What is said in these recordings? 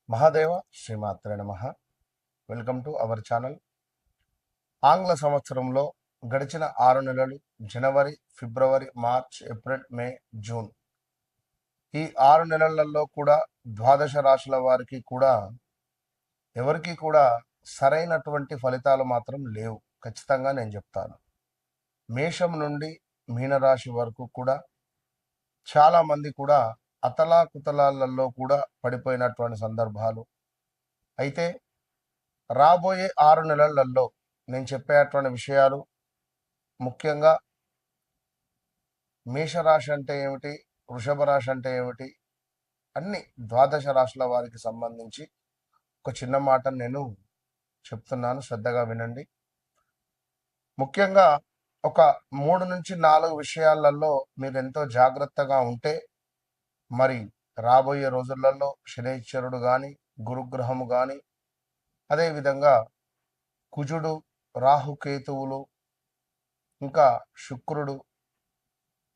మహాదేవ శ్రీమాత్రే నమః. Welcome to our channel. ఆంగ్ల సంవత్సరంలో గడిచిన 6 నెలలు జనవరి, ఫిబ్రవరి, మార్చ్, ఏప్రిల్, మే, జూన్ ఈ 6 నెలలలో కూడా ద్వాదశ రాశుల వారికి కూడా ఎవరికి కూడా సరైనటువంటి ఫలితాలు మాత్రం లేవు. ఖచ్చితంగా నేను చెప్తాను. మేషం నుండి మీనరాశి వరకు కూడా చాలా మంది కూడా అతలాకుతలాలలో కూడా పడిపోయినటువంటి సందర్భాలు. అయితే రాబోయే 6 నెలలలో నేను చెప్పేటువంటి విషయాలు ముఖ్యంగా మేషరాశి అంటే ఏమిటి, వృషభ రాశి అంటే ఏమిటి, అన్ని ద్వాదశ రాశుల వారికి సంబంధించి ఒక చిన్న మాట నేను చెప్తున్నాను, శ్రద్ధగా వినండి. ముఖ్యంగా ఒక 3 నుంచి 4 విషయాలలో మీరు ఎంతో జాగ్రత్తగా ఉంటే మరి రాబోయే రోజులలో శనైశ్వరుడు కానీ, గురుగ్రహము కానీ, అదేవిధంగా కుజుడు, రాహుకేతువులు, ఇంకా శుక్రుడు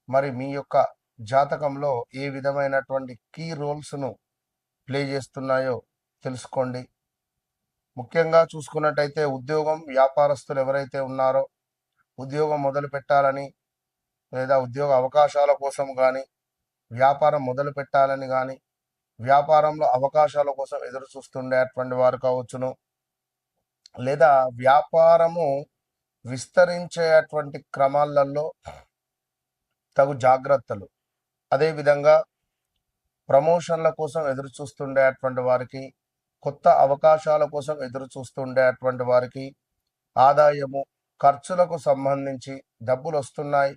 మరి మీ యొక్క జాతకంలో ఏ విధమైనటువంటి కీ రోల్స్ను ప్లే చేస్తున్నాయో తెలుసుకోండి. ముఖ్యంగా చూసుకున్నట్టయితే ఉద్యోగం, వ్యాపారస్తులు ఎవరైతే ఉన్నారో ఉద్యోగం మొదలు పెట్టాలని లేదా ఉద్యోగ అవకాశాల కోసం కానీ, వ్యాపారం మొదలు పెట్టాలని కానీ, వ్యాపారంలో అవకాశాల కోసం ఎదురు చూస్తుండేటువంటి వారు కావచ్చును, లేదా వ్యాపారము విస్తరించేటువంటి క్రమాలలో తగు జాగ్రత్తలు, అదేవిధంగా ప్రమోషన్ల కోసం ఎదురు చూస్తుండేటువంటి వారికి, కొత్త అవకాశాల కోసం ఎదురు చూస్తుండేటువంటి వారికి, ఆదాయము, ఖర్చులకు సంబంధించి డబ్బులు వస్తున్నాయి,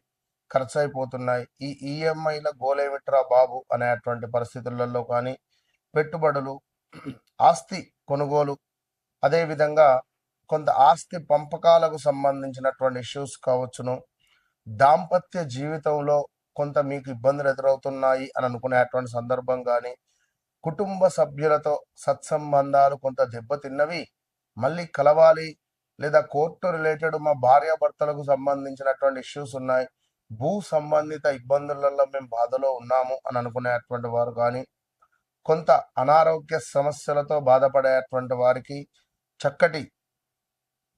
ఖర్చు అయిపోతున్నాయి, ఈ ఈఎంఐల గోలేమిట్రా బాబు అనేటువంటి పరిస్థితులలో కానీ, పెట్టుబడులు, ఆస్తి కొనుగోలు, అదేవిధంగా కొంత ఆస్తి పంపకాలకు సంబంధించినటువంటి ఇష్యూస్ కావచ్చును, దాంపత్య జీవితంలో కొంత మీకు ఇబ్బందులు ఎదురవుతున్నాయి అని అనుకునేటువంటి సందర్భం కానీ, కుటుంబ సభ్యులతో సత్సంబంధాలు కొంత దెబ్బతిన్నవి, మళ్ళీ కలవాలి, లేదా కోర్టు రిలేటెడ్ మా భార్యాభర్తలకు సంబంధించినటువంటి ఇష్యూస్ ఉన్నాయి, భూ సంబంధిత ఇబ్బందులలో మేము బాధలో ఉన్నాము అని అనుకునేటువంటి వారు కానీ, కొంత అనారోగ్య సమస్యలతో బాధపడేటువంటి వారికి చక్కటి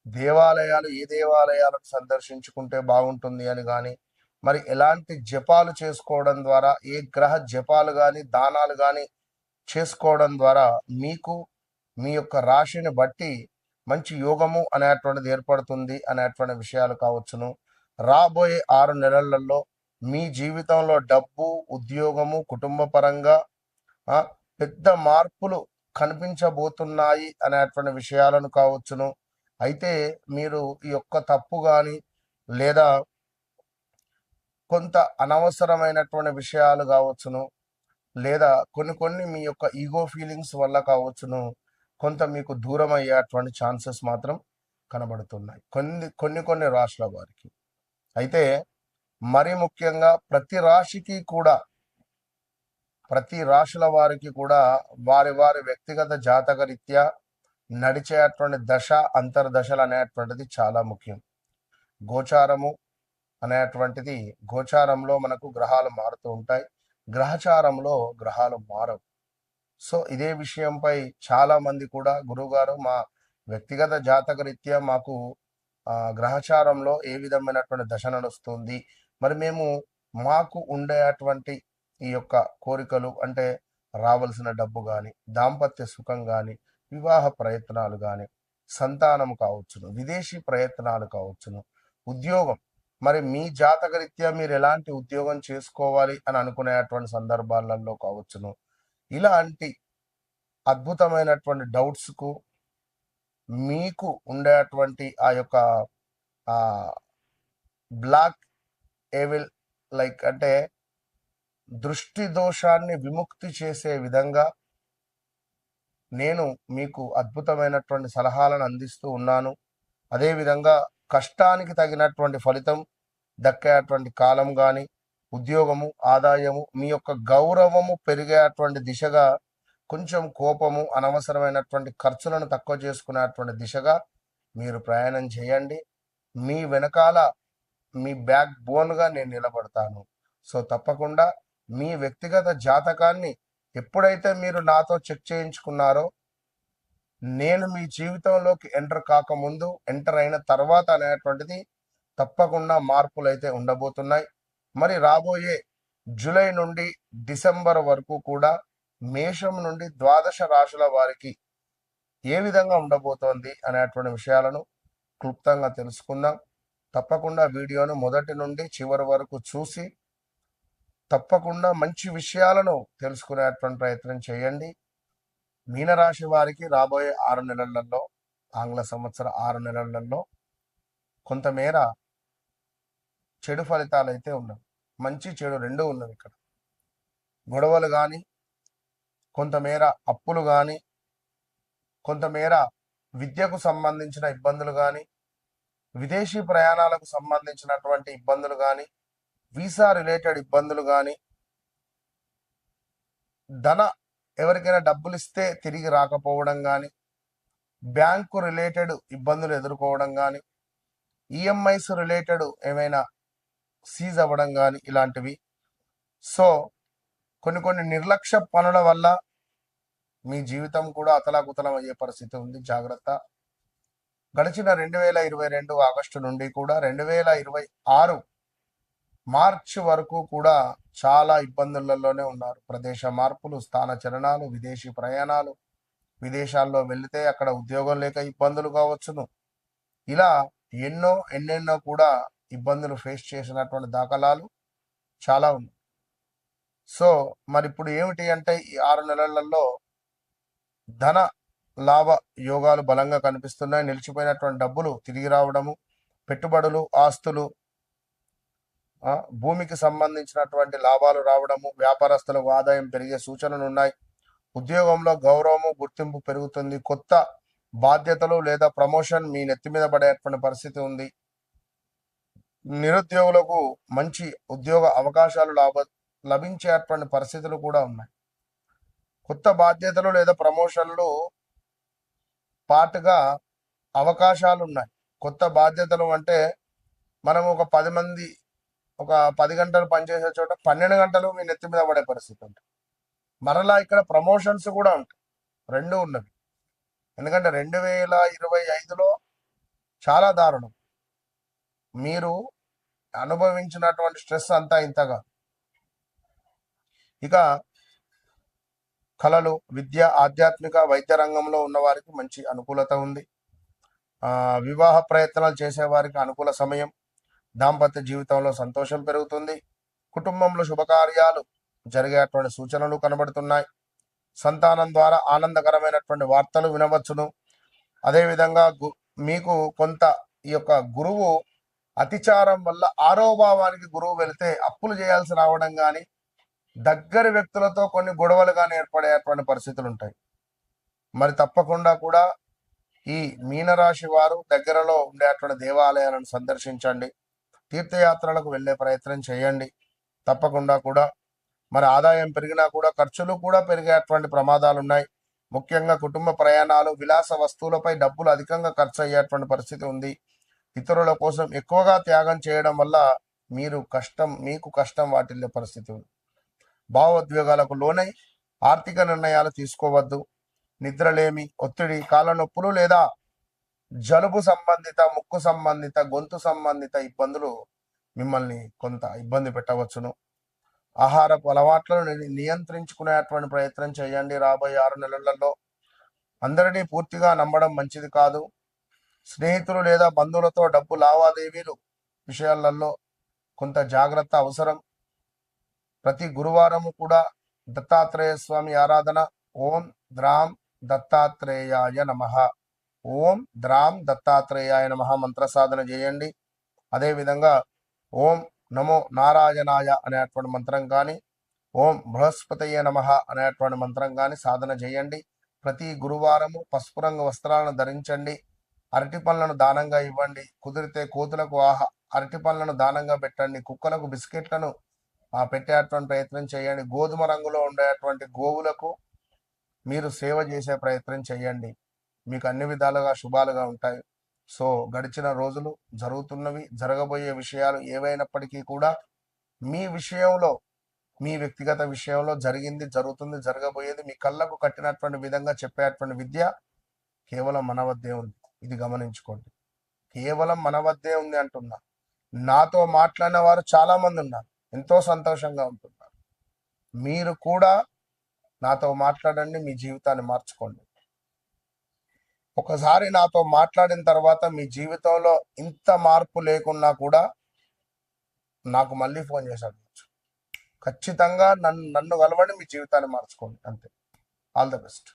దేవాలయాలు, ఏ దేవాలయాలను సందర్శించుకుంటే బాగుంటుంది అని కానీ, మరి ఎలాంటి జపాలు చేసుకోవడం ద్వారా, ఏ గ్రహ జపాలు కానీ దానాలు కానీ చేసుకోవడం ద్వారా మీకు మీ యొక్క రాశిని బట్టి మంచి యోగము అనేటువంటిది ఏర్పడుతుంది అనేటువంటి విషయాలు కావచ్చును. రాబోయే 6 నెలలలో మీ జీవితంలో డబ్బు, ఉద్యోగము, కుటుంబ పరంగా పెద్ద మార్పులు కనిపించబోతున్నాయి అనేటువంటి విషయాలను కావచ్చును. అయితే మీరు ఈ యొక్క తప్పు కానీ లేదా కొంత అనవసరమైనటువంటి విషయాలు కావచ్చును, లేదా కొన్ని మీ యొక్క ఈగో ఫీలింగ్స్ వల్ల కావచ్చును, కొంత మీకు దూరం అయ్యేటువంటి ఛాన్సెస్ మాత్రం కనబడుతున్నాయి కొన్ని రాశుల వారికి. అయితే మరి ముఖ్యంగా ప్రతి రాశుల వారికి కూడా వారి వారి వ్యక్తిగత జాతక రీత్యా నడిచేటువంటి దశ, అంతర్దశలు అనేటువంటిది చాలా ముఖ్యం. గోచారము అనేటువంటిది, గోచారంలో మనకు గ్రహాలు మారుతూ ఉంటాయి, గ్రహచారంలో గ్రహాలు మారవు. సో ఇదే విషయంపై చాలా మంది కూడా గురువుగారు మా వ్యక్తిగత జాతక రీత్యా మాకు గ్రహచారంలో ఏ విధమైనటువంటి దశ నడుస్తుంది, మరి మేము మాకు ఉండేటువంటి ఈ యొక్క కోరికలు అంటే రావాల్సిన డబ్బు కానీ, దాంపత్య సుఖం కానీ, వివాహ ప్రయత్నాలు కానీ, సంతానం కావచ్చును, విదేశీ ప్రయత్నాలు కావచ్చును, ఉద్యోగం, మరి మీ జాతక రీత్యా మీరు ఎలాంటి ఉద్యోగం చేసుకోవాలి అని అనుకునేటువంటి సందర్భాలలో కావచ్చును, ఇలాంటి అద్భుతమైనటువంటి డౌట్స్కు మీకు ఉండేటువంటి ఆ యొక్క బ్లాక్ ఏవిల్ లైక్ అంటే దృష్టి దోషాన్ని విముక్తి చేసే విధంగా నేను మీకు అద్భుతమైనటువంటి సలహాలను అందిస్తూ ఉన్నాను. అదేవిధంగా కష్టానికి తగినటువంటి ఫలితం దక్కేటువంటి కాలం కానీ, ఉద్యోగము, ఆదాయము, మీ యొక్క గౌరవము పెరిగేటువంటి దిశగా, కొంచెం కోపము, అనవసరమైనటువంటి ఖర్చులను తక్కువ చేసుకునేటువంటి దిశగా మీరు ప్రయాణం చేయండి. మీ వెనకాల మీ బ్యాక్ బోన్గా నేను నిలబడతాను. సో తప్పకుండా మీ వ్యక్తిగత జాతకాన్ని ఎప్పుడైతే మీరు నాతో చెక్ చేయించుకున్నారో, నేను మీ జీవితంలోకి ఎంటర్ కాకముందు, ఎంటర్ అయిన తర్వాత అనేటువంటిది తప్పకుండా మార్పులు అయితే ఉండబోతున్నాయి. మరి రాబోయే జూలై నుండి డిసెంబర్ వరకు కూడా మేషం నుండి ద్వాదశ రాశుల వారికి ఏ విధంగా ఉండబోతోంది అనేటువంటి విషయాలను క్లుప్తంగా తెలుసుకుందాం. తప్పకుండా వీడియోను మొదటి నుండి చివరి వరకు చూసి తప్పకుండా మంచి విషయాలను తెలుసుకునేటువంటి ప్రయత్నం చేయండి. మీనరాశి వారికి రాబోయే 6 నెలలలో, ఆంగ్ల సంవత్సర 6 నెలలలో కొంతమేర చెడు ఫలితాలు అయితే ఉన్నవి. మంచి చెడు రెండు ఉన్నవి. ఇక్కడ గొడవలు కానీ, కొంతమేర అప్పులు కానీ, కొంతమేర విద్యకు సంబంధించిన ఇబ్బందులు కానీ, విదేశీ ప్రయాణాలకు సంబంధించినటువంటి ఇబ్బందులు కానీ, వీసా రిలేటెడ్ ఇబ్బందులు కానీ, ఎవరికైనా డబ్బులు ఇస్తే తిరిగి రాకపోవడం కానీ, బ్యాంకు రిలేటెడ్ ఇబ్బందులు ఎదుర్కోవడం కానీ, ఈఎంఐస్ రిలేటెడ్ ఏమైనా సీజ్ అవ్వడం కానీ, ఇలాంటివి. సో కొన్ని నిర్లక్ష్య పనుల వల్ల మీ జీవితం కూడా అతలాకుతలం అయ్యే పరిస్థితి ఉంది. జాగ్రత్త. గడిచిన 2022 ఆగస్టు నుండి కూడా 2026 మార్చి వరకు కూడా చాలా ఇబ్బందులలోనే ఉన్నారు. ప్రదేశ మార్పులు, స్థాన చలనాలు, విదేశీ ప్రయాణాలు, విదేశాల్లో వెళితే అక్కడ ఉద్యోగం లేక ఇబ్బందులు కావచ్చును. ఇలా ఎన్నెన్నో కూడా ఇబ్బందులు ఫేస్ చేసినటువంటి దాఖలాలు చాలా ఉన్నాయి. సో మరి ఇప్పుడు ఏమిటి అంటే, ఈ 6 నెలలలో ధన లాభ యోగాలు బలంగా కనిపిస్తున్నాయి. నిలిచిపోయినటువంటి డబ్బులు తిరిగి రావడము, పెట్టుబడులు, ఆస్తులు, భూమికి సంబంధించినటువంటి లాభాలు రావడము, వ్యాపారస్తులకు ఆదాయం పెరిగే సూచనలు ఉన్నాయి. ఉద్యోగంలో గౌరవము, గుర్తింపు పెరుగుతుంది. కొత్త బాధ్యతలు లేదా ప్రమోషన్ మీ నెత్తి మీద పడేటువంటి పరిస్థితి ఉంది. నిరుద్యోగులకు మంచి ఉద్యోగ అవకాశాలు లభించేటువంటి పరిస్థితులు కూడా ఉన్నాయి. కొత్త బాధ్యతలు లేదా ప్రమోషన్లు పాటుగా అవకాశాలు ఉన్నాయి. కొత్త బాధ్యతలు అంటే మనం ఒక 10 గంటలు పనిచేసే చోట 12 గంటలు మీ నెత్తి మీద పడే పరిస్థితి ఉంటుంది. మరలా ఇక్కడ ప్రమోషన్స్ కూడా ఉంటాయి. రెండు ఉన్నవి. ఎందుకంటే 2025లో చాలా దారుణం. మీరు అనుభవించినటువంటి స్ట్రెస్ అంతా ఇంతగా. ఇక కళలు, విద్య, ఆధ్యాత్మిక, వైద్య రంగంలో ఉన్న వారికి మంచి అనుకూలత ఉంది. వివాహ ప్రయత్నాలు చేసేవారికి అనుకూల సమయం. దాంపత్య జీవితంలో సంతోషం పెరుగుతుంది. కుటుంబంలో శుభకార్యాలు జరిగేటువంటి సూచనలు కనబడుతున్నాయి. సంతానం ద్వారా ఆనందకరమైనటువంటి వార్తలు వినవచ్చును. అదేవిధంగా మీకు కొంత ఈ యొక్క గురువు అతిచారం వల్ల ఆరోభావానికి గురువు వెళితే అప్పులు చేయాల్సి రావడం కానీ, దగ్గరి వ్యక్తులతో కొన్ని గొడవలు కానీ ఏర్పడేటువంటి పరిస్థితులు ఉంటాయి. మరి తప్పకుండా కూడా ఈ మీనరాశి వారు దగ్గరలో ఉండేటువంటి దేవాలయాలను సందర్శించండి. తీర్థయాత్రలకు వెళ్ళే ప్రయత్నం చేయండి. తప్పకుండా కూడా మరి ఆదాయం పెరిగినా కూడా ఖర్చులు కూడా పెరిగేటువంటి ప్రమాదాలు ఉన్నాయి. ముఖ్యంగా కుటుంబ ప్రయాణాలు, విలాస వస్తువులపై డబ్బులు అధికంగా ఖర్చు అయ్యేటువంటి పరిస్థితి ఉంది. ఇతరుల కోసం ఎక్కువగా త్యాగం చేయడం వల్ల మీకు కష్టం వాటిల్లే పరిస్థితి ఉంది. భావోద్వేగాలకు లోనై ఆర్థిక నిర్ణయాలు తీసుకోవద్దు. నిద్రలేమి, ఒత్తిడి, కాళ్ళ నొప్పులు లేదా జలుబు సంబంధిత, ముక్కు సంబంధిత, గొంతు సంబంధిత ఇబ్బందులు మిమ్మల్ని కొంత ఇబ్బంది పెట్టవచ్చును. ఆహారపు అలవాట్లను నియంత్రించుకునేటువంటి ప్రయత్నం చేయండి. రాబోయే 6 నెలలలో అందరినీ పూర్తిగా నమ్మడం మంచిది కాదు. స్నేహితులు లేదా బంధువులతో డబ్బు లావాదేవీలు విషయాలలో కొంత జాగ్రత్త అవసరం. ప్రతి గురువారము కూడా దత్తాత్రేయ స్వామి ఆరాధన. ఓం ద్రాం దత్తాత్రేయాయ నమః, ఓం ద్రాం దత్తాత్రేయాయ నమః మంత్ర సాధన చేయండి. అదేవిధంగా ఓం నమో నారాయణాయ అనేటువంటి మంత్రం కానీ, ఓం బృహస్పతయ నమః అనేటువంటి మంత్రం కానీ సాధన చేయండి. ప్రతి గురువారము పసుపు రంగు వస్త్రాలను ధరించండి. అరటి పండ్లను దానంగా ఇవ్వండి. కుదిరితే కోతులకు అరటి పండ్లను దానంగా పెట్టండి. కుక్కలకు బిస్కెట్లను పెట్టేటువంటి ప్రయత్నం చేయండి. గోధుమ రంగులో ఉండేటువంటి గోవులకు మీరు సేవ చేసే ప్రయత్నం చేయండి. మీకు అన్ని విధాలుగా శుభాలుగా ఉంటాయి. సో గడిచిన రోజులు, జరుగుతున్నవి, జరగబోయే విషయాలు ఏవైనప్పటికీ కూడా మీ విషయంలో మీ వ్యక్తిగత విషయంలో జరిగింది, జరుగుతుంది, జరగబోయేది మీ కళ్ళకు కట్టినటువంటి విధంగా చెప్పేటువంటి విద్య కేవలం మన వద్దే ఉంది. ఇది గమనించుకోండి. కేవలం మన వద్దే ఉంది అంటున్నా. నాతో మాట్లాడిన వారు చాలా మంది ఉన్నారు, ఎంతో సంతోషంగా ఉంటున్నారు. మీరు కూడా నాతో మాట్లాడండి, మీ జీవితాన్ని మార్చుకోండి. ఒకసారి నాతో మాట్లాడిన తర్వాత మీ జీవితంలో ఇంత మార్పు లేకున్నా కూడా నాకు మళ్ళీ ఫోన్ చేసి అడగచ్చు. ఖచ్చితంగా నన్ను కలవండి, మీ జీవితాన్ని మార్చుకోండి. అంతే. All the best.